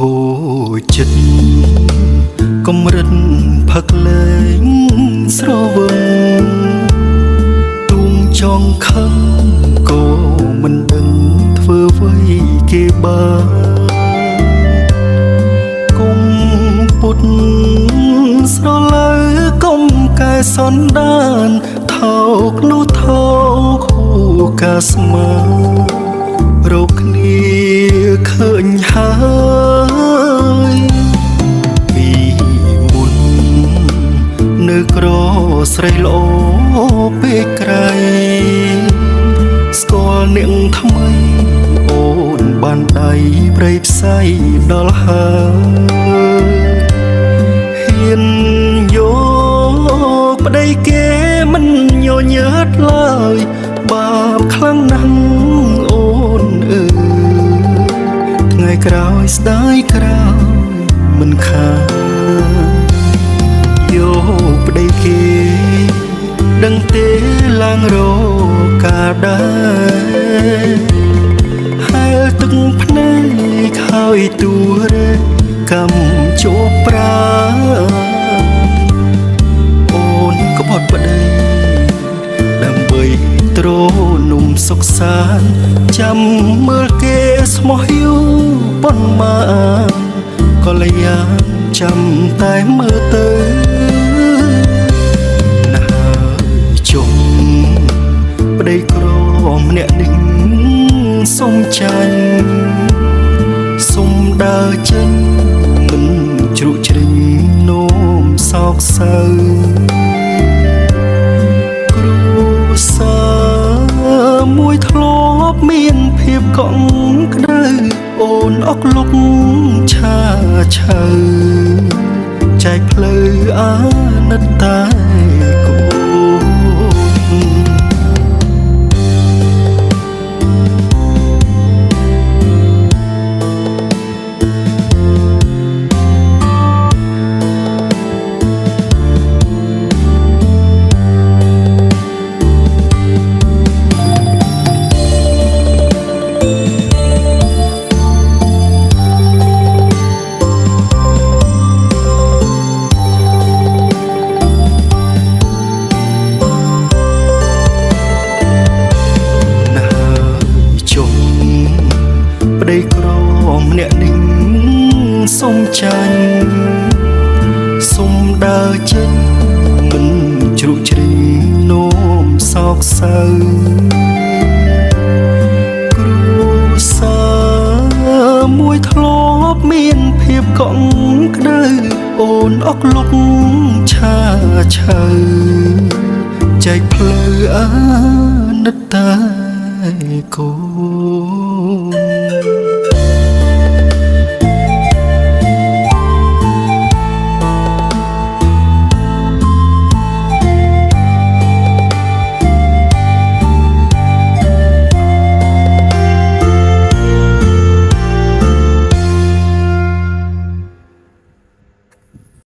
ូចចិត្តកម្រិតផឹកលែងស្រវឹងទួងចង់ខឹងក៏មិនដឹងធ្វើអ្វីគេបានគុំពុតស្រលើកុំកែសន្តានថោកនោះថោកហូកាស្មើរកគ្នាឃើញហើយពីមុននៅក្រស្រីល្អពេកក្រៃស្គាល់នាងថ្មីអូនបានដៃព្រៃផ្សៃដល់ហើយហ៊ានយកប្តីគេមិនញញើតឡើយបាបខ្លាំងណាស់អូនអើថ្ងៃក្រោយស្ដាយក្រោយមិនខានយកប្តីគេដឹងទេឡើងរកាដែរហែលទឹកភ្នែកហើយទួរេកំជួបប្រាអូនក៏បត់ប្តីដើម្បីទ្រនំសុខសានចាំមើលគេស្មោះយូរប៉ុន្មានក៏លយ៉ាងចាំតែមើលទៅណាជុំប្តីក្រម្នាក់នេះសុំចាញ់សុំដើរចេញមិនជ្រុកជ្រែងនោមសោកសៅគ្រូសាមួយធ្លាប់មានភាពកក់ក្ដៅអូនអុកលុកឆាឆៅចែកផ្លូវអាណិតតែកូនប្តីក្រម្នាក់នេះសុំចាញ់សុំដើរចេញមិនជ្រុកជ្រែងនោមសោកសៅគ្រូសាមួយធ្លាប់មានភាពកក់ក្ដៅអូនអុកលុកឆាឆៅចែកផ្លូវអាណិតតែកូន